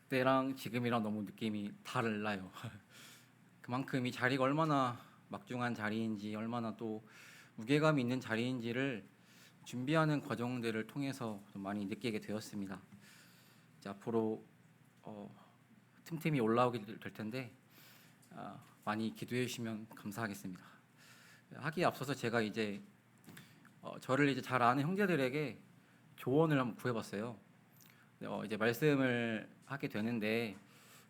그때랑 지금이랑 너무 느낌이 달라요. 그만큼 이 자리가 얼마나 막중한 자리인지, 얼마나 또 무게감이 있는 자리인지를 준비하는 과정들을 통해서 좀 많이 느끼게 되었습니다. 이제 앞으로 틈틈이 올라오게 될 텐데 많이 기도해 주시면 감사하겠습니다. 하기에 앞서서 제가 이제 저를 이제 잘 아는 형제들에게 조언을 한번 구해봤어요. 이제 말씀을 하게 되는데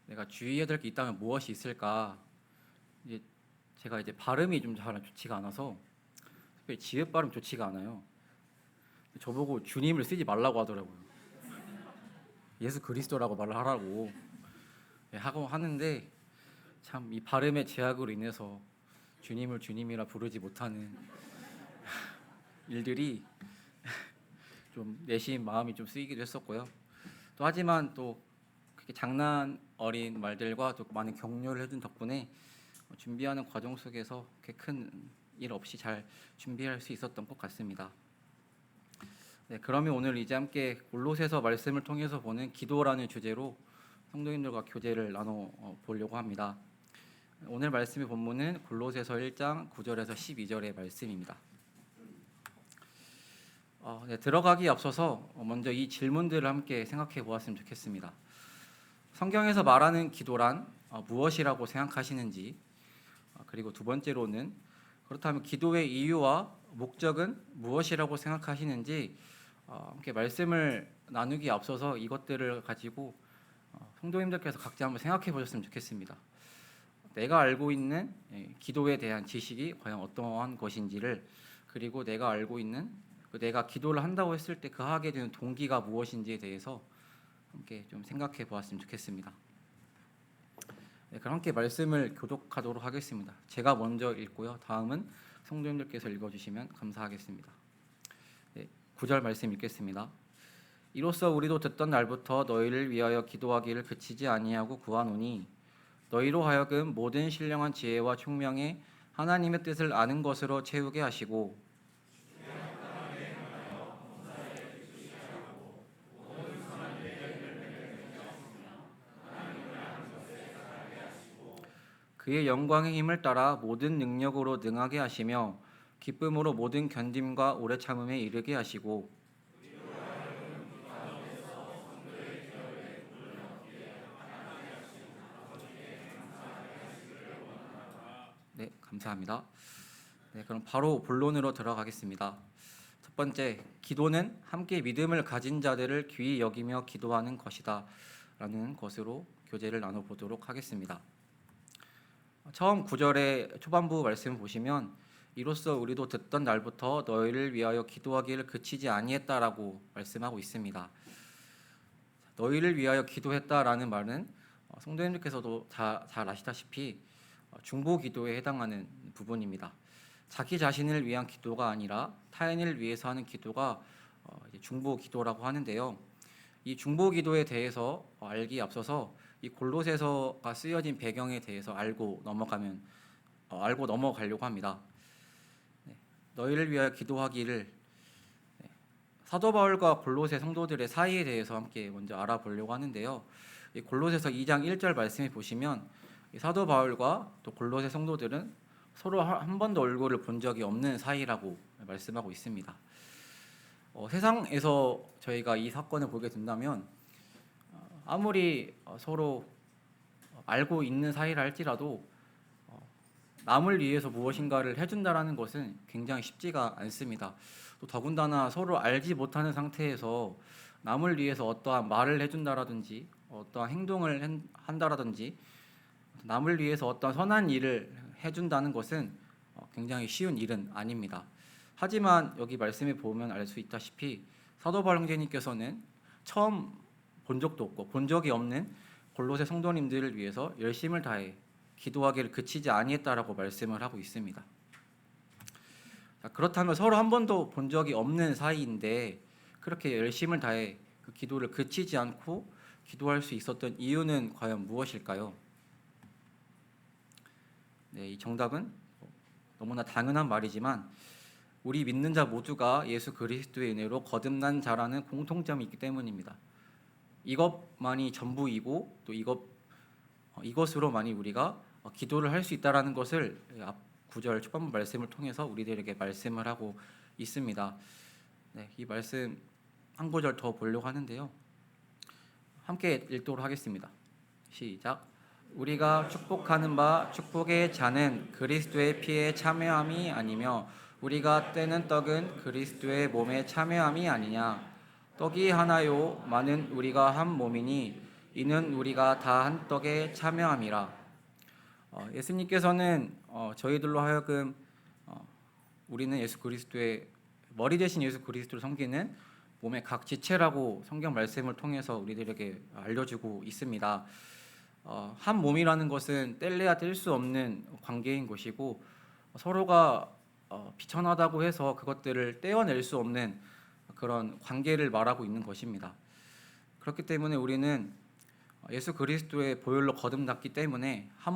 내가 주의해야 될 게 있다면 무엇이 있을까? 이제 제가 이제 발음이 좀 잘 좋지가 않아서 특별히 지읒 발음 좋지가 않아요. 저보고 주님을 쓰지 말라고 하더라고요. 예수 그리스도라고 말을 하라고 하고 하는데 참 이 발음의 제약으로 인해서 주님을 주님이라 부르지 못하는 일들이 좀 내심 마음이 좀 쓰이기도 했었고요. 또 하지만 또 그렇게 장난 어린 말들과 또 많은 격려를 해준 덕분에 준비하는 과정 속에서 그렇게 큰 일 없이 잘 준비할 수 있었던 것 같습니다. 네, 그러면 오늘 이제 함께 골로새서 말씀을 통해서 보는 기도라는 주제로 성도님들과 교제를 나눠 보려고 합니다. 오늘 말씀의 본문은 골로새서 1장 9절에서 12절의 말씀입니다. 네, 들어가기 앞서서 먼저 이 질문들을 함께 생각해 보았으면 좋겠습니다. 성경에서 말하는 기도란 무엇이라고 생각하시는지, 그리고 두 번째로는 그렇다면 기도의 이유와 목적은 무엇이라고 생각하시는지 함께 말씀을 나누기 앞서서 이것들을 가지고 성도님들께서 각자 한번 생각해 보셨으면 좋겠습니다. 내가 알고 있는 기도에 대한 지식이 과연 어떠한 것인지를, 그리고 내가 알고 있는 내가 기도를 한다고 했을 때 그 하게 되는 동기가 무엇인지에 대해서 함께 좀 생각해 보았으면 좋겠습니다. 네, 그럼 함께 말씀을 교독하도록 하겠습니다. 제가 먼저 읽고요. 다음은 성도님들께서 읽어주시면 감사하겠습니다. 네, 9절 말씀 읽겠습니다. 이로써 우리도 듣던 날부터 너희를 위하여 기도하기를 그치지 아니하고 구하노니 너희로 하여금 모든 신령한 지혜와 총명에 하나님의 뜻을 아는 것으로 채우게 하시고 그의 영광의 힘을 따라 모든 능력으로 능하게 하시며 기쁨으로 모든 견딤과 오래 참음에 이르게 하시고. 네, 감사합니다. 네, 그럼 바로 본론으로 들어가겠습니다. 첫 번째, 기도는 함께 믿음을 가진 자들을 귀히 여기며 기도하는 것이다 라는 것으로 교제를 나눠보도록 하겠습니다. 처음 9절의 초반부 말씀을 보시면 이로써 우리도 듣던 날부터 너희를 위하여 기도하기를 그치지 아니했다라고 말씀하고 있습니다. 너희를 위하여 기도했다라는 말은 성도님들께서도 잘 아시다시피 중보 기도에 해당하는 부분입니다. 자기 자신을 위한 기도가 아니라 타인을 위해서 하는 기도가 중보 기도라고 하는데요. 이 중보 기도에 대해서 알기에 앞서서 이 골로새서가 쓰여진 배경에 대해서 알고 넘어가려고 합니다. 네, 너희를 위하여 기도하기를, 사도 바울과 골로새 성도들의 사이에 대해서 함께 먼저 알아보려고 하는데요. 이 골로새서 2장 1절 말씀에 보시면 이 사도 바울과 또 골로새 성도들은 서로 한 번도 얼굴을 본 적이 없는 사이라고 말씀하고 있습니다. 세상에서 저희가 이 사건을 보게 된다면 아무리 서로 알고 있는 사이라 할지라도 남을 위해서 무엇인가를 해준다라는 것은 굉장히 쉽지가 않습니다. 또 더군다나 서로 알지 못하는 상태에서 남을 위해서 어떠한 말을 해준다라든지 어떠한 행동을 한다라든지 남을 위해서 어떠한 선한 일을 해준다는 것은 굉장히 쉬운 일은 아닙니다. 하지만 여기 말씀에 보면 알 수 있다시피 사도 바울 형제님께서는 처음 본 적도 없고 본 적이 없는 골로새 성도님들을 위해서 열심을 다해 기도하기를 그치지 아니했다라고 말씀을 하고 있습니다. 자, 그렇다면 서로 한 번도 본 적이 없는 사이인데 그렇게 열심을 다해 그 기도를 그치지 않고 기도할 수 있었던 이유는 과연 무엇일까요? 네, 이 정답은 너무나 당연한 말이지만 우리 믿는 자 모두가 예수 그리스도의 은혜로 거듭난 자라는 공통점이 있기 때문입니다. 이것만이 전부이고 또 이것으로만이 우리가 기도를 할 수 있다라는 것을 앞 9절 초반부 말씀을 통해서 우리들에게 말씀을 하고 있습니다. 네, 이 말씀 한 구절 더 보려고 하는데요. 함께 읽도록 하겠습니다. 시작. 우리가 축복하는 바 축복의 잔은 그리스도의 피에 참여함이 아니며 우리가 떼는 떡은 그리스도의 몸에 참여함이 아니냐. 떡이 하나요 많은 우리가 한 몸이니 이는 우리가 다 한 떡에 참여함이라. 예수님께서는 저희들로 하여금 우리는 예수 그리스도의 머리 대신 예수 그리스도를 섬기는 몸의 각 지체라고 성경 말씀을 통해서 우리들에게 알려주고 있습니다. 한 몸이라는 것은 뗄래야 뗄 수 없는 관계인 것이고 서로가 비천하다고 해서 그것들을 떼어낼 수 없는 그런 관계를 말하고 있는 것입니다. 그렇기 때문에 우리는 예수 그리스도의 보혈로 거듭났기 때문에 한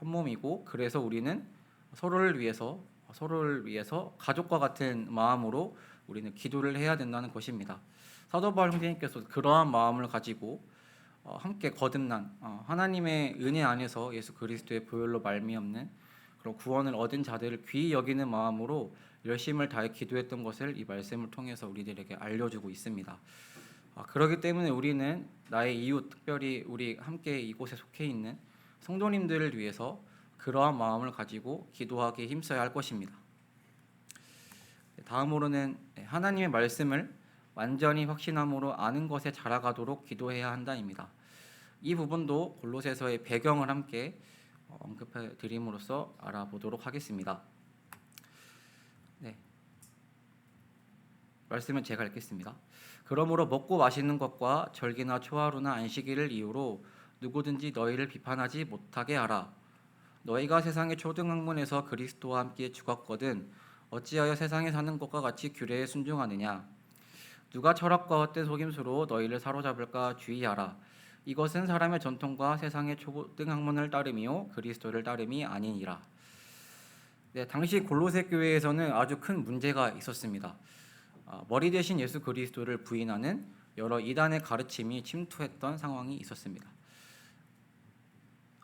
몸이고 그래서 우리는 서로를 위해서 가족과 같은 마음으로 우리는 기도를 해야 된다는 것입니다. 사도 바울 형제님께서 그러한 마음을 가지고 함께 거듭난 하나님의 은혜 안에서 예수 그리스도의 보혈로 말미암는 그런 구원을 얻은 자들을 귀히 여기는 마음으로 열심을 다해 기도했던 것을 이 말씀을 통해서 우리들에게 알려주고 있습니다. 그렇기 때문에 우리는 나의 이웃, 특별히 우리 함께 이곳에 속해 있는 성도님들을 위해서 그러한 마음을 가지고 기도하기에 힘써야 할 것입니다. 다음으로는 하나님의 말씀을 완전히 확신함으로 아는 것에 자라가도록 기도해야 한다입니다. 이 부분도 골로새서의 배경을 함께 언급해 드림으로써 알아보도록 하겠습니다. 네. 말씀은 제가 읽겠습니다. 그러므로 먹고 마시는 것과 절기나 초하루나 안식일을 이유로 누구든지 너희를 비판하지 못하게 하라. 너희가 세상의 초등학문에서 그리스도와 함께 죽었거든 어찌하여 세상에 사는 것과 같이 규례에 순종하느냐. 누가 철학과 헛된 속임수로 너희를 사로잡을까 주의하라. 이것은 사람의 전통과 세상의 초등학문을 따름이요 그리스도를 따름이 아니니라. 네, 당시 골로새 교회에서는 아주 큰 문제가 있었습니다. 머리 대신 예수 그리스도를 부인하는 여러 이단의 가르침이 침투했던 상황이 있었습니다.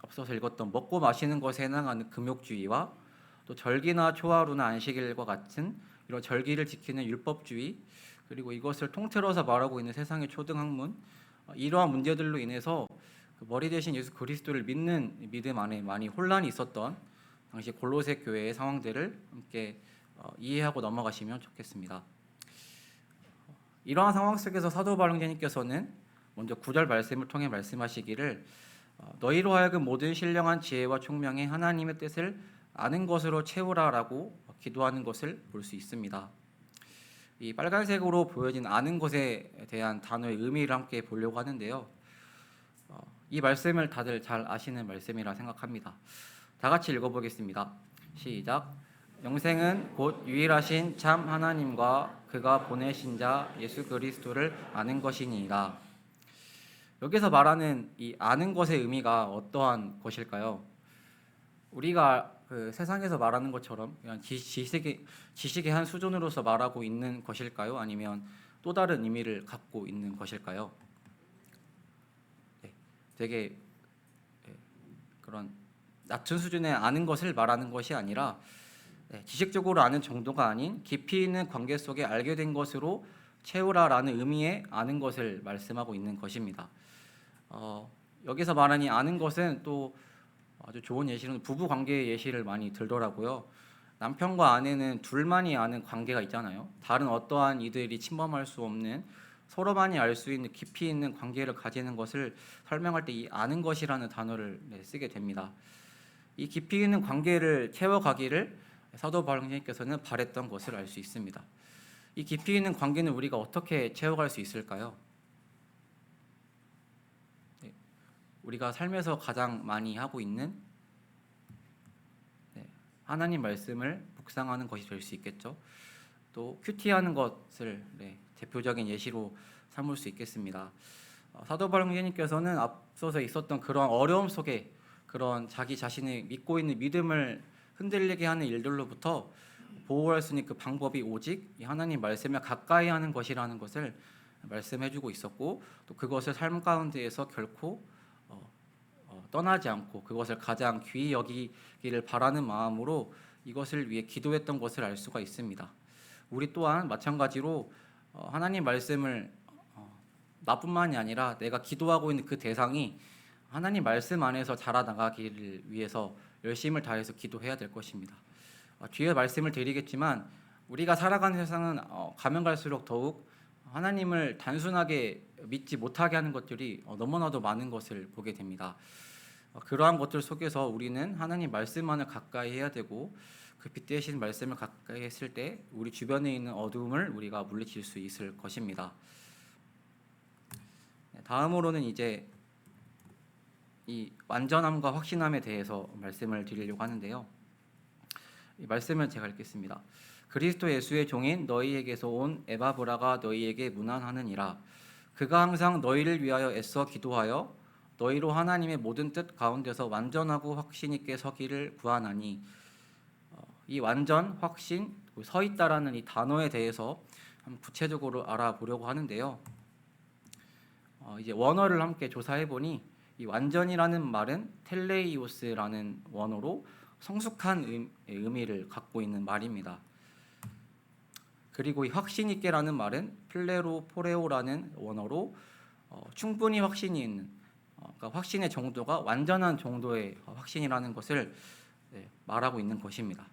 앞서서 읽었던 먹고 마시는 것에 해당하는 금욕주의와 또 절기나 초하루나 안식일과 같은 이런 절기를 지키는 율법주의, 그리고 이것을 통틀어서 말하고 있는 세상의 초등학문, 이러한 문제들로 인해서 머리 대신 예수 그리스도를 믿는 믿음 안에 많이 혼란이 있었던 당시 골로새 교회의 상황들을 함께 이해하고 넘어가시면 좋겠습니다. 이러한 상황 속에서 사도 바울 형제님께서는 먼저 9절 말씀을 통해 말씀하시기를 너희로 하여금 모든 신령한 지혜와 총명의 하나님의 뜻을 아는 것으로 채우라라고 기도하는 것을 볼 수 있습니다. 이 빨간색으로 보여진 아는 것에 대한 단어의 의미를 함께 보려고 하는데요. 이 말씀을 다들 잘 아시는 말씀이라 생각합니다. 다 같이 읽어보겠습니다. 시작. 영생은 곧 유일하신 참 하나님과 그가 보내신 자 예수 그리스도를 아는 것이니이다. 여기서 말하는 이 아는 것의 의미가 어떠한 것일까요? 우리가 그 세상에서 말하는 것처럼 그냥 지식의 한 수준으로서 말하고 있는 것일까요? 아니면 또 다른 의미를 갖고 있는 것일까요? 네, 되게 그런 낮은 수준의 아는 것을 말하는 것이 아니라 지식적으로 아는 정도가 아닌 깊이 있는 관계 속에 알게 된 것으로 채우라라는 의미의 아는 것을 말씀하고 있는 것입니다. 여기서 말하니 아는 것은 또 아주 좋은 예시는 부부 관계의 예시를 많이 들더라고요. 남편과 아내는 둘만이 아는 관계가 있잖아요. 다른 어떠한 이들이 침범할 수 없는 서로만이 알 수 있는 깊이 있는 관계를 가지는 것을 설명할 때 이 아는 것이라는 단어를 쓰게 됩니다. 이 깊이 있는 관계를 채워가기를 사도 바울 형제님께서는 바랬던 것을 알 수 있습니다. 이 깊이 있는 관계는 우리가 어떻게 채워갈 수 있을까요? 우리가 삶에서 가장 많이 하고 있는 하나님 말씀을 묵상하는 것이 될 수 있겠죠. 또 큐티하는 것을 대표적인 예시로 삼을 수 있겠습니다. 사도 바울 형제님께서는 앞서서 있었던 그런 어려움 속에 그런 자기 자신의 믿고 있는 믿음을 흔들리게 하는 일들로부터 보호할 수 있는 그 방법이 오직 이 하나님 말씀에 가까이 하는 것이라는 것을 말씀해주고 있었고, 또 그것을 삶 가운데에서 결코 떠나지 않고 그것을 가장 귀히 여기기를 바라는 마음으로 이것을 위해 기도했던 것을 알 수가 있습니다. 우리 또한 마찬가지로 하나님 말씀을 나뿐만이 아니라 내가 기도하고 있는 그 대상이 하나님 말씀 안에서 자라나가기를 위해서 열심을 다해서 기도해야 될 것입니다. 뒤에 말씀을 드리겠지만 우리가 살아가는 세상은 가면 갈수록 더욱 하나님을 단순하게 믿지 못하게 하는 것들이 너무나도 많은 것을 보게 됩니다. 그러한 것들 속에서 우리는 하나님 말씀만을 가까이 해야 되고 그 빛 대신 말씀을 가까이 했을 때 우리 주변에 있는 어두움을 우리가 물리칠 수 있을 것입니다. 다음으로는 이제 이 완전함과 확신함에 대해서 말씀을 드리려고 하는데요. 이 말씀을 제가 읽겠습니다. 그리스도 예수의 종인 너희에게서 온 에바브라가 너희에게 문안하느니라. 그가 항상 너희를 위하여 애써 기도하여 너희로 하나님의 모든 뜻 가운데서 완전하고 확신 있게 서기를 구하나니. 이 완전, 확신, 서 있다라는 이 단어에 대해서 한번 구체적으로 알아보려고 하는데요. 이제 원어를 함께 조사해 보니 이 완전이라는 말은 텔레이오스라는 원어로 성숙한 의미를 갖고 있는 말입니다. 그리고 이 확신 있게라는 말은 플레로 포레오라는 원어로 충분히 확신이 있는, 그러니까 확신의 정도가 완전한 정도의 확신이라는 것을 말하고 있는 것입니다.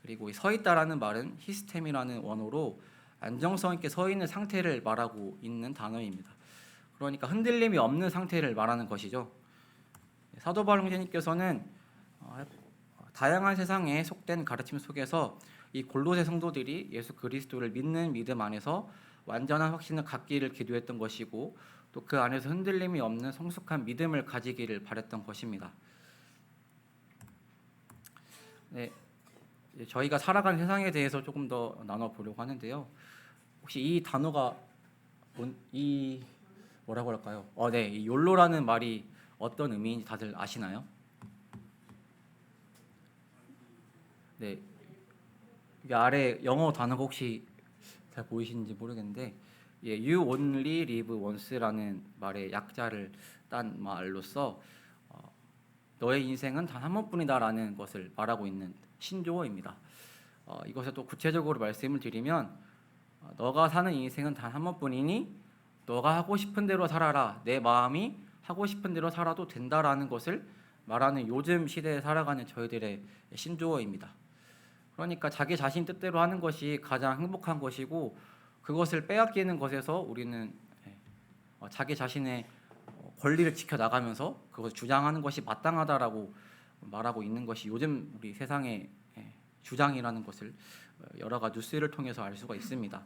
그리고 이 서 있다라는 말은 히스템이라는 원어로 안정성 있게 서 있는 상태를 말하고 있는 단어입니다. 그러니까 흔들림이 없는 상태를 말하는 것이죠. 사도 바울 형제님께서는 다양한 세상에 속된 가르침 속에서 이 골로새 성도들이 예수 그리스도를 믿는 믿음 안에서 완전한 확신을 갖기를 기도했던 것이고, 또 그 안에서 흔들림이 없는 성숙한 믿음을 가지기를 바랬던 것입니다. 네, 저희가 살아가는 세상에 대해서 조금 더 나눠보려고 하는데요. 혹시 이 단어가 이 뭐라고 할까요? 네, 이 욜로라는 말이 어떤 의미인지 다들 아시나요? 네, 이 아래 영어 단어가 혹시 잘 보이시는지 모르겠는데, You only live once라는 말의 약자를 딴 말로써 너의 인생은 단 한 번뿐이다라는 것을 말하고 있는 신조어입니다. 이것을 또 구체적으로 말씀을 드리면, 너가 사는 인생은 단 한 번뿐이니 너가 하고 싶은 대로 살아라. 내 마음이 하고 싶은 대로 살아도 된다라는 것을 말하는 요즘 시대에 살아가는 저희들의 신조어입니다. 그러니까 자기 자신 뜻대로 하는 것이 가장 행복한 것이고, 그것을 빼앗기는 것에서 우리는 자기 자신의 권리를 지켜나가면서 그것을 주장하는 것이 마땅하다라고 말하고 있는 것이 요즘 우리 세상의 주장이라는 것을 여러 가지 뉴스를 통해서 알 수가 있습니다.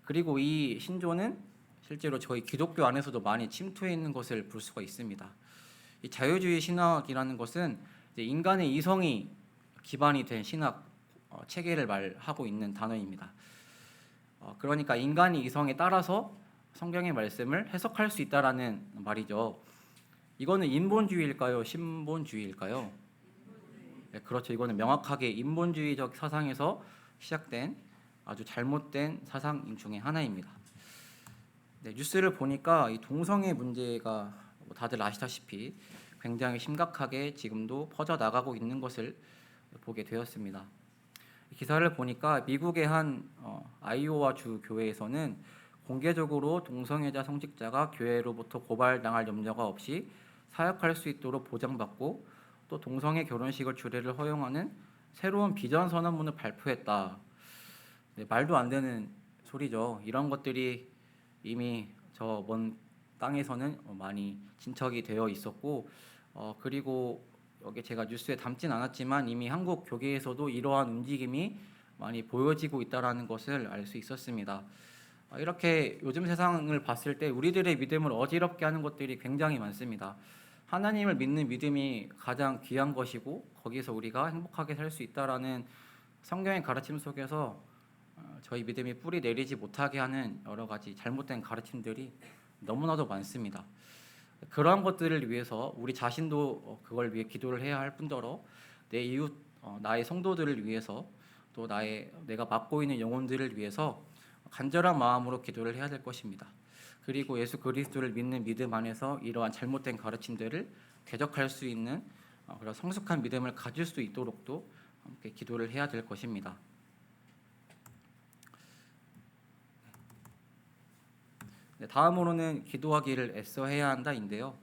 그리고 이 신조는 실제로 저희 기독교 안에서도 많이 침투해 있는 것을 볼 수가 있습니다. 이 자유주의 신학이라는 것은 이제 인간의 이성이 기반이 된 신학 체계를 말하고 있는 단어입니다. 그러니까 인간의 이성에 따라서 성경의 말씀을 해석할 수 있다라는 말이죠. 이거는 인본주의일까요? 신본주의일까요? 네, 그렇죠. 이거는 명확하게 인본주의적 사상에서 시작된 아주 잘못된 사상 중에 하나입니다. 네, 뉴스를 보니까 이 동성애 문제가 다들 아시다시피 굉장히 심각하게 지금도 퍼져 나가고 있는 것을 보게 되었습니다. 기사를 보니까 미국의 한 아이오와 주 교회에서는 공개적으로 동성애자 성직자가 교회로부터 고발당할 염려가 없이 사역할 수 있도록 보장받고, 또 동성애 결혼식을 주례를 허용하는 새로운 비전 선언문을 발표했다. 네, 말도 안 되는 소리죠. 이런 것들이 이미 저 먼 땅에서는 많이 진척이 되어 있었고, 그리고 여기 제가 뉴스에 담진 않았지만 이미 한국 교계에서도 이러한 움직임이 많이 보여지고 있다라는 것을 알 수 있었습니다. 이렇게 요즘 세상을 봤을 때 우리들의 믿음을 어지럽게 하는 것들이 굉장히 많습니다. 하나님을 믿는 믿음이 가장 귀한 것이고 거기서 우리가 행복하게 살 수 있다라는 성경의 가르침 속에서 저희 믿음이 뿌리 내리지 못하게 하는 여러 가지 잘못된 가르침들이 너무나도 많습니다. 그러한 것들을 위해서 우리 자신도 그걸 위해 기도를 해야 할 뿐더러 내 이웃, 나의 성도들을 위해서, 또 내가 맡고 있는 영혼들을 위해서 간절한 마음으로 기도를 해야 될 것입니다. 그리고 예수 그리스도를 믿는 믿음 안에서 이러한 잘못된 가르침들을 대적할 수 있는 그런 성숙한 믿음을 가질 수 있도록도 함께 기도를 해야 될 것입니다. 네, 다음으로는 기도하기를 애써 해야 한다인데요.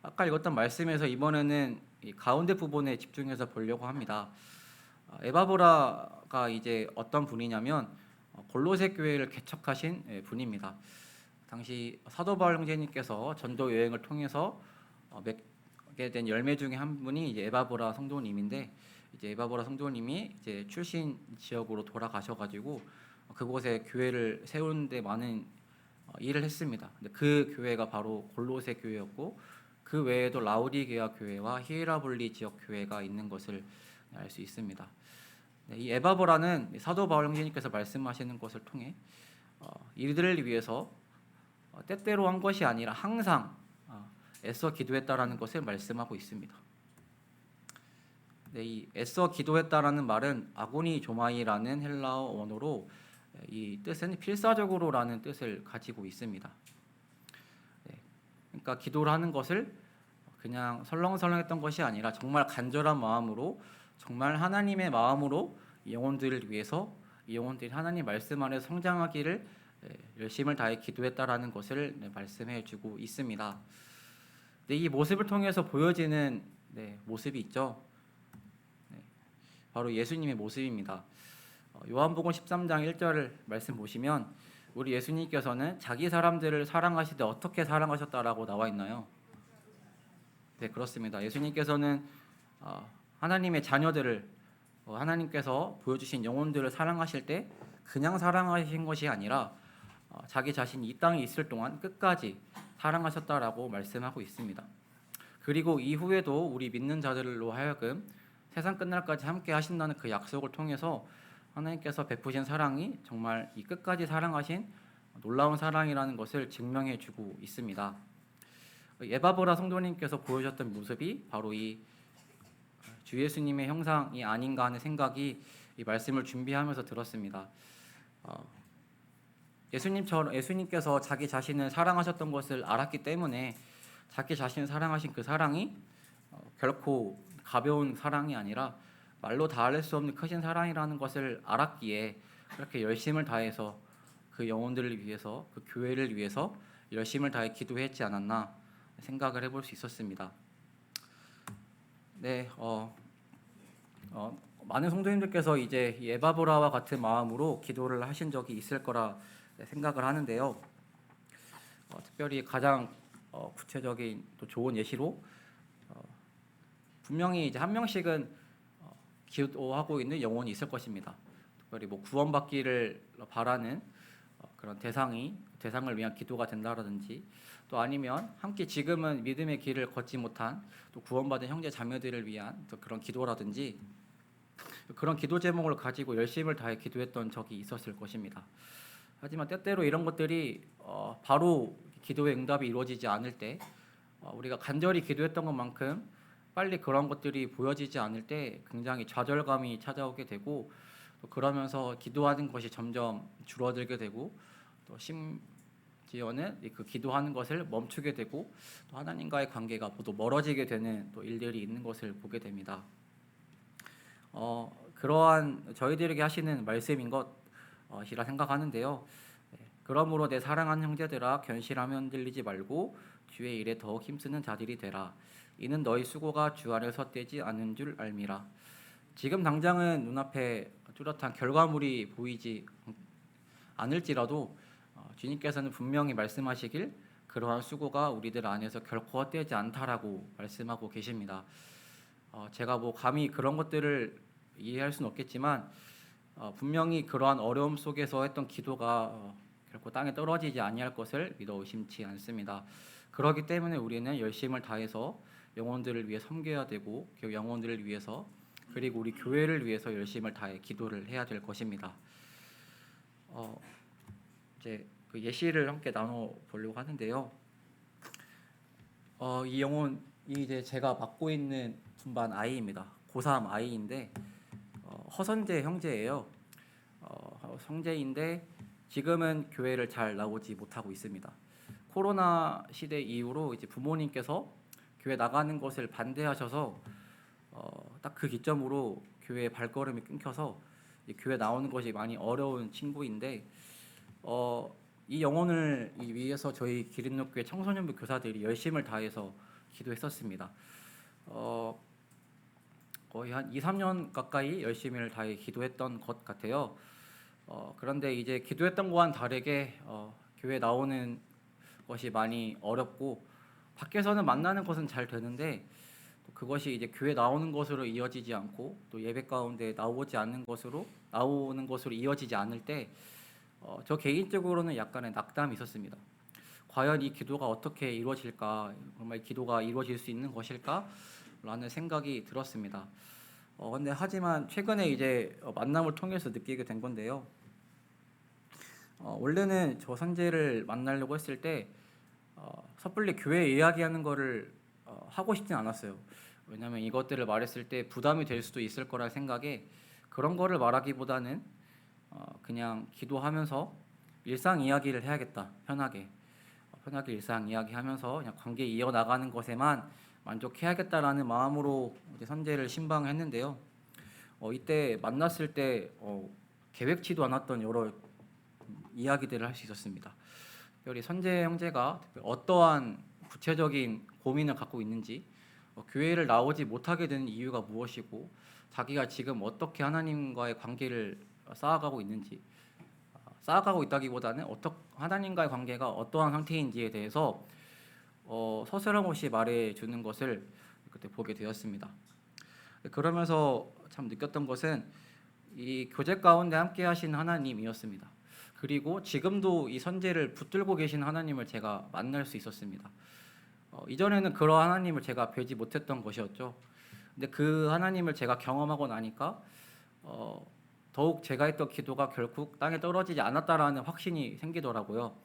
아까 읽었던 말씀에서 이번에는 이 가운데 부분에 집중해서 보려고 합니다. 에바브라가 이제 어떤 분이냐면 골로새 교회를 개척하신 분입니다. 당시 사도 바울 형제님께서 전도 여행을 통해서 맺게 된 열매 중에 한 분이 이제 에바브라 성도님인데, 이제 에바브라 성도님이 이제 출신 지역으로 돌아가셔가지고 그곳에 교회를 세우는데 많은 일을 했습니다. 근데 그 교회가 바로 골로새 교회였고, 그 외에도 라우디게아 교회와 히에라볼리 지역 교회가 있는 것을 알 수 있습니다. 이 에바브라는 사도 바울 형제님께서 말씀하시는 것을 통해 이들을 위해서 때때로 한 것이 아니라 항상 애써 기도했다라는 것을 말씀하고 있습니다. 네, 이 애써 기도했다라는 말은 아고니 조마이라는 헬라어 원어로 이 뜻은 필사적으로라는 뜻을 가지고 있습니다. 네, 그러니까 기도를 하는 것을 그냥 설렁설렁했던 것이 아니라 정말 간절한 마음으로, 정말 하나님의 마음으로 이 영혼들을 위해서, 이 영혼들이 하나님 말씀 안에 성장하기를 열심을 다해 기도했다라는 것을 말씀해주고 있습니다. 네, 이 모습을 통해서 보여지는 모습이 있죠. 바로 예수님의 모습입니다. 요한복음 13장 1절 말씀 보시면 우리 예수님께서는 자기 사람들을 사랑하시되 어떻게 사랑하셨다라고 나와 있나요? 네, 그렇습니다. 예수님께서는 하나님의 자녀들을, 하나님께서 보여주신 영혼들을 사랑하실 때 그냥 사랑하신 것이 아니라 자기 자신이 이 땅에 있을 동안 끝까지 사랑하셨다라고 말씀하고 있습니다. 그리고 이후에도 우리 믿는 자들로 하여금 세상 끝날까지 함께 하신다는 그 약속을 통해서 하나님께서 베푸신 사랑이 정말 이 끝까지 사랑하신 놀라운 사랑이라는 것을 증명해 주고 있습니다. 에바브라 성도님께서 보여주셨던 모습이 바로 이 주 예수님의 형상이 아닌가 하는 생각이 이 말씀을 준비하면서 들었습니다. 예수님께서 자기 자신을 사랑하셨던 것을 알았기 때문에 자기 자신을 사랑하신 그 사랑이 결코 가벼운 사랑이 아니라 말로 다할 수 없는 크신 사랑이라는 것을 알았기에 그렇게 열심을 다해서 그 영혼들을 위해서, 그 교회를 위해서 열심을 다해 기도했지 않았나 생각을 해볼 수 있었습니다. 네, 많은 성도님들께서 이제 에바브라와 같은 마음으로 기도를 하신 적이 있을 거라 생각을 하는데요. 특별히 가장 구체적인 또 좋은 예시로 분명히 이제 한 명씩은 기도하고 있는 영혼이 있을 것입니다. 특별히 뭐 구원받기를 바라는 그런 대상을 위한 기도가 된다라든지, 또 아니면 함께 지금은 믿음의 길을 걷지 못한 또 구원받은 형제 자매들을 위한 또 그런 기도라든지, 그런 기도 제목을 가지고 열심을 다해 기도했던 적이 있었을 것입니다. 하지만 때때로 이런 것들이 바로 기도의 응답이 이루어지지 않을 때, 우리가 간절히 기도했던 것만큼 빨리 그런 것들이 보여지지 않을 때 굉장히 좌절감이 찾아오게 되고, 또 그러면서 기도하는 것이 점점 줄어들게 되고, 또 심지어는 그 기도하는 것을 멈추게 되고, 또 하나님과의 관계가 모두 멀어지게 되는 또 일들이 있는 것을 보게 됩니다. 그러한 저희들에게 하시는 말씀인 것이라 생각하는데요. 그러므로 내 사랑하는 형제들아, 견실하며 흔들리지 말고 주의 일에 더욱 힘쓰는 자들이 되라. 이는 너희 수고가 주 안에서 헛되지 않은 줄 알미라. 지금 당장은 눈앞에 뚜렷한 결과물이 보이지 않을지라도 주님께서는 분명히 말씀하시길 그러한 수고가 우리들 안에서 결코 헛되지 않다라고 말씀하고 계십니다. 제가 뭐 감히 그런 것들을 이해할 수는 없겠지만 분명히 그러한 어려움 속에서 했던 기도가 결코 땅에 떨어지지 아니할 것을 믿어 의심치 않습니다. 그렇기 때문에 우리는 열심을 다해서 영혼들을 위해 섬겨야 되고, 그 영혼들을 위해서, 그리고 우리 교회를 위해서 열심을 다해 기도를 해야 될 것입니다. 이제 그 예시를 함께 나눠 보려고 하는데요. 이 영혼이 이제 제가 맡고 있는 분반 아이입니다. 고3 아이인데 허선재 형제예요. 형제인데 지금은 교회를 잘 나오지 못하고 있습니다. 코로나 시대 이후로 이제 부모님께서 교회 나가는 것을 반대하셔서 딱 그 기점으로 교회 발걸음이 끊겨서 교회 나오는 것이 많이 어려운 친구인데 이 영혼을 위해서 저희 기린록교회 청소년부 교사들이 열심을 다해서 기도했었습니다. 거의 한 2, 3년 가까이 열심을 다해 기도했던 것 같아요. 그런데 이제 기도했던 거와는 다르게 교회 나오는 것이 많이 어렵고 밖에서는 만나는 것은 잘 되는데 또 그것이 이제 교회 나오는 것으로 이어지지 않고 또 예배 가운데 나오는 것으로 이어지지 않을 때 저 개인적으로는 약간의 낙담이 있었습니다. 과연 이 기도가 어떻게 이루어질까? 정말 기도가 이루어질 수 있는 것일까? 라는 생각이 들었습니다. 근데 하지만 최근에 이제 만남을 통해서 느끼게 된 건데요. 원래는 저 선재를 만나려고 했을 때 섣불리 교회 이야기하는 거를 하고 싶진 않았어요. 왜냐하면 이것들을 말했을 때 부담이 될 수도 있을 거라 생각에 그런 거를 말하기보다는 그냥 기도하면서 일상 이야기를 해야겠다. 편하게 일상 이야기하면서 그냥 관계 이어나가는 것에만 만족해야겠다라는 마음으로 이제 선재를 신방했는데요. 이때 만났을 때 계획치도 않았던 여러 이야기들을 할 수 있었습니다. 특별히 선재 형제가 어떠한 구체적인 고민을 갖고 있는지, 교회를 나오지 못하게 된 이유가 무엇이고, 자기가 지금 어떻게 하나님과의 관계를 쌓아가고 있는지, 쌓아가고 있다기보다는 하나님과의 관계가 어떠한 상태인지에 대해서 서스럼없이 말해주는 것을 그때 보게 되었습니다. 그러면서 참 느꼈던 것은 이 교제 가운데 함께 하신 하나님이었습니다. 그리고 지금도 이 선제를 붙들고 계신 하나님을 제가 만날 수 있었습니다. 이전에는 그런 하나님을 제가 뵈지 못했던 것이었죠. 근데 그 하나님을 제가 경험하고 나니까 더욱 제가 했던 기도가 결국 땅에 떨어지지 않았다라는 확신이 생기더라고요.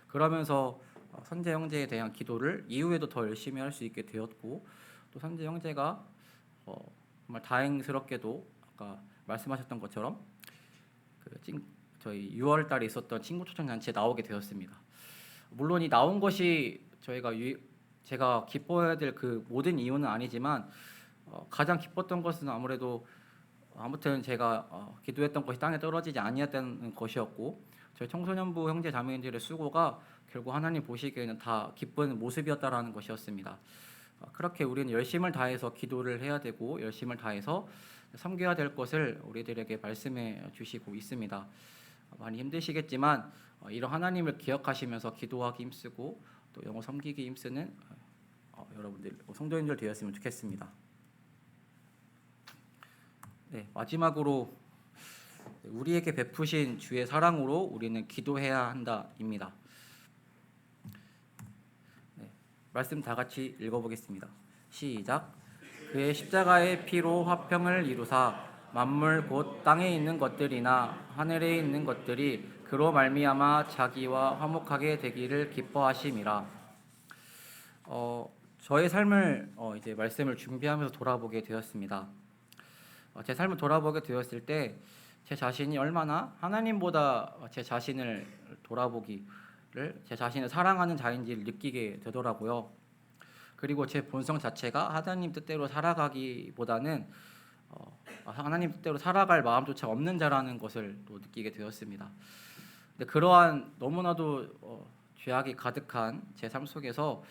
그러면서 선재 형제에 대한 기도를 이후에도 더 열심히 할 수 있게 되었고, 또 선재 형제가 정말 다행스럽게도 아까 말씀하셨던 것처럼 저희 6월 달에 있었던 친구 초청 잔치에 나오게 되었습니다. 물론 이 나온 것이 제가 기뻐해야 될 그 모든 이유는 아니지만 가장 기뻤던 것은 아무튼 제가 기도했던 것이 땅에 떨어지지 아니었다는 것이었고, 저희 청소년부 형제 자매님들의 수고가 결국 하나님 보시기에는 다 기쁜 모습이었다라는 것이었습니다. 그렇게 우리는 열심을 다해서 기도를 해야 되고 열심을 다해서 섬겨야 될 것을 우리들에게 말씀해 주시고 있습니다. 많이 힘드시겠지만 이런 하나님을 기억하시면서 기도하기 힘쓰고 또 영어 섬기기 힘쓰는 여러분들 성도님들 되었으면 좋겠습니다. 네, 마지막으로 우리에게 베푸신 주의 사랑으로 우리는 기도해야 한다입니다. 네, 말씀 다 같이 읽어보겠습니다. 시작. 그의 십자가의 피로 화평을 이루사 만물 곧 땅에 있는 것들이나 하늘에 있는 것들이 그로 말미암아 자기와 화목하게 되기를 기뻐하심이라. 저의 삶을 이제 말씀을 준비하면서 돌아보게 되었습니다. 제 삶을 돌아보게 되었을 때 제 자신이 얼마나 하나님보다 제 자신을 제 자신을 사랑하는 자인지를 느끼게 되더라고요. 그리고 제 본성 자체가 하나님 뜻대로 살아가기보다는 하나님 뜻대로 살아갈 마음조차 없는 자라는 것을 또 느끼게 되었습니다. 근데 그러한 너무나도 죄악이 가득한 제 삶 속에서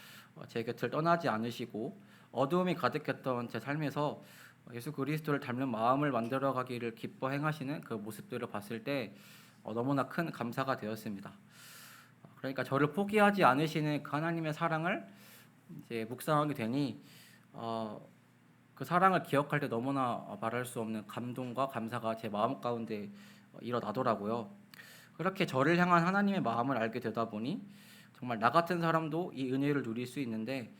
제 곁을 떠나지 않으시고 어두움이 가득했던 제 삶에서 예수 그리스도를 닮는 마음을 만들어가기를 기뻐 행하시는 그 모습들을 봤을 때 너무나 큰 감사가 되었습니다. 그러니까 저를 포기하지 않으시는 그 하나님의 사랑을 이제 묵상하게 되니 그 사랑을 기억할 때 너무나 말할 수 없는 감동과 감사가 제 마음 가운데 일어나더라고요. 그렇게 저를 향한 하나님의 마음을 알게 되다 보니 정말 나 같은 사람도 이 은혜를 누릴 수 있는데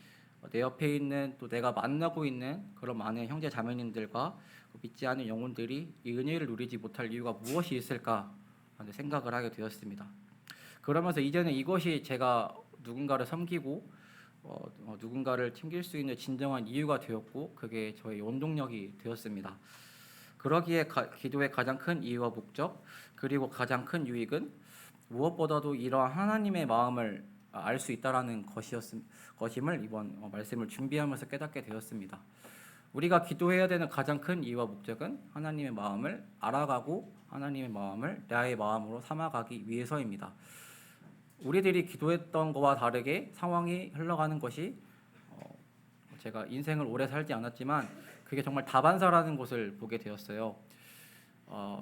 내 옆에 있는 또 내가 만나고 있는 그런 많은 형제 자매님들과 믿지 않은 영혼들이 이 은혜를 누리지 못할 이유가 무엇이 있을까 하는 생각을 하게 되었습니다. 그러면서 이제는 이것이 제가 누군가를 섬기고 누군가를 챙길 수 있는 진정한 이유가 되었고 그게 저의 원동력이 되었습니다. 그러기에 기도의 가장 큰 이유와 목적 그리고 가장 큰 유익은 무엇보다도 이러한 하나님의 마음을 알 수 있다라는 것임을 이번 말씀을 준비하면서 깨닫게 되었습니다. 우리가 기도해야 되는 가장 큰 이유와 목적은 하나님의 마음을 알아가고 하나님의 마음을 나의 마음으로 삼아가기 위해서입니다. 우리들이 기도했던 것과 다르게 상황이 흘러가는 것이 제가 인생을 오래 살지 않았지만 그게 정말 다반사라는 것을 보게 되었어요.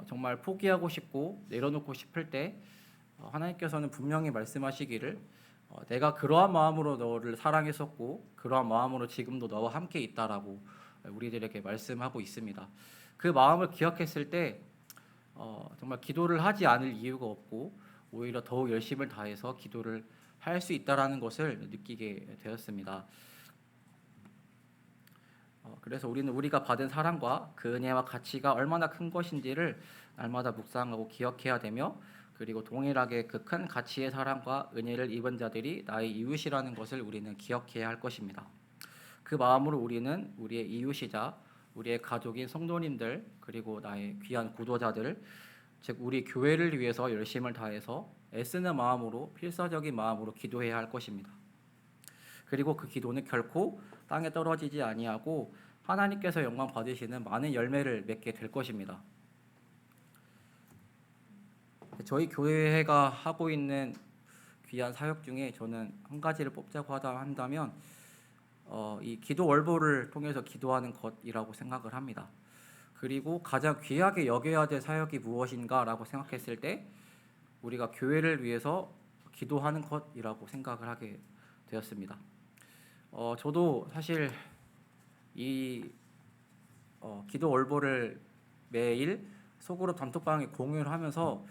정말 포기하고 싶고 내려놓고 싶을 때 하나님께서는 분명히 말씀하시기를 내가 그러한 마음으로 너를 사랑했었고 그러한 마음으로 지금도 너와 함께 있다라고 우리들에게 말씀하고 있습니다. 그 마음을 기억했을 때 정말 기도를 하지 않을 이유가 없고 오히려 더욱 열심을 다해서 기도를 할 수 있다라는 것을 느끼게 되었습니다. 그래서 우리는 우리가 받은 사랑과 그 은혜와 가치가 얼마나 큰 것인지를 날마다 묵상하고 기억해야 되며 그리고 동일하게 그 큰 가치의 사랑과 은혜를 입은 자들이 나의 이웃이라는 것을 우리는 기억해야 할 것입니다. 그 마음으로 우리는 우리의 이웃이자 우리의 가족인 성도님들 그리고 나의 귀한 구도자들 즉 우리 교회를 위해서 열심을 다해서 애쓰는 마음으로 필사적인 마음으로 기도해야 할 것입니다. 그리고 그 기도는 결코 땅에 떨어지지 아니하고 하나님께서 영광 받으시는 많은 열매를 맺게 될 것입니다. 저희 교회가 하고 있는 귀한 사역 중에 저는 한 가지를 뽑자고 한다면 이 기도 월보를 통해서 기도하는 것이라고 생각을 합니다. 그리고 가장 귀하게 여겨야 될 사역이 무엇인가라고 생각했을 때 우리가 교회를 위해서 기도하는 것이라고 생각을 하게 되었습니다. 저도 사실 이 기도 월보를 매일 소그룹 단톡방에 공유를 하면서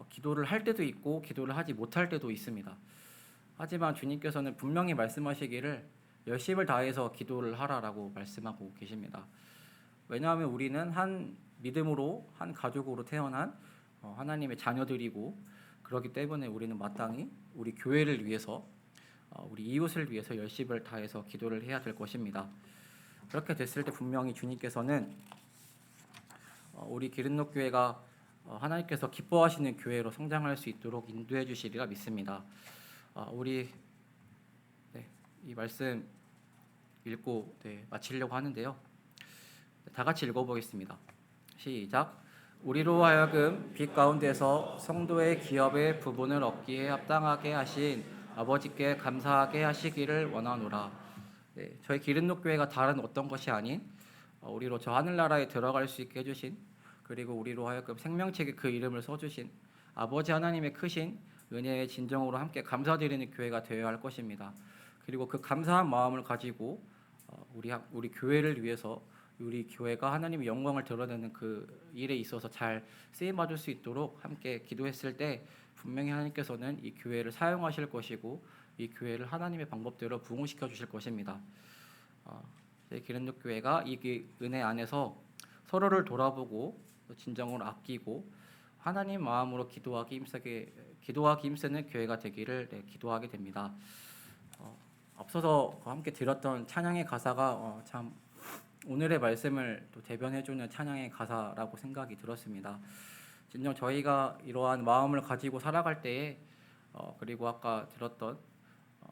기도를 할 때도 있고 기도를 하지 못할 때도 있습니다. 하지만 주님께서는 분명히 말씀하시기를 열심을 다해서 기도를 하라라고 말씀하고 계십니다. 왜냐하면 우리는 한 믿음으로 한 가족으로 태어난 하나님의 자녀들이고 그렇기 때문에 우리는 마땅히 우리 교회를 위해서 우리 이웃을 위해서 열심을 다해서 기도를 해야 될 것입니다. 그렇게 됐을 때 분명히 주님께서는 우리 기른록 교회가 하나님께서 기뻐하시는 교회로 성장할 수 있도록 인도해 주시리라 믿습니다. 우리 이 말씀 읽고 마치려고 하는데요. 다 같이 읽어보겠습니다. 시작. 우리로 하여금 빛 가운데서 성도의 기업의 부분을 얻기에 합당하게 하신 아버지께 감사하게 하시기를 원하노라. 저희 기른록 교회가 다른 어떤 것이 아닌 우리로 저 하늘나라에 들어갈 수 있게 해주신 그리고 우리로 하여금 생명책에 그 이름을 써주신 아버지 하나님의 크신 은혜의 진정으로 함께 감사드리는 교회가 되어야 할 것입니다. 그리고 그 감사한 마음을 가지고 우리 교회를 위해서 우리 교회가 하나님의 영광을 드러내는 그 일에 있어서 잘 쓰임 받을 수 있도록 함께 기도했을 때 분명히 하나님께서는 이 교회를 사용하실 것이고 이 교회를 하나님의 방법대로 부흥시켜 주실 것입니다. 기른록 교회가 이 은혜 안에서 서로를 돌아보고 진정으로 아끼고 하나님 마음으로 기도하기 힘쓰는 교회가 되기를 기도하게 됩니다. 앞서서 함께 들었던 찬양의 가사가 참 오늘의 말씀을 또 대변해주는 찬양의 가사라고 생각이 들었습니다. 진정 저희가 이러한 마음을 가지고 살아갈 때에 그리고 아까 들었던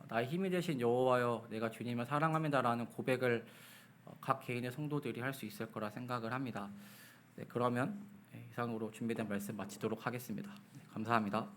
나의 힘이 되신 여호와여 내가 주님을 사랑합니다라는 고백을 각 개인의 성도들이 할 수 있을 거라 생각을 합니다. 그러면 이상으로 준비된 말씀 마치도록 하겠습니다. 감사합니다.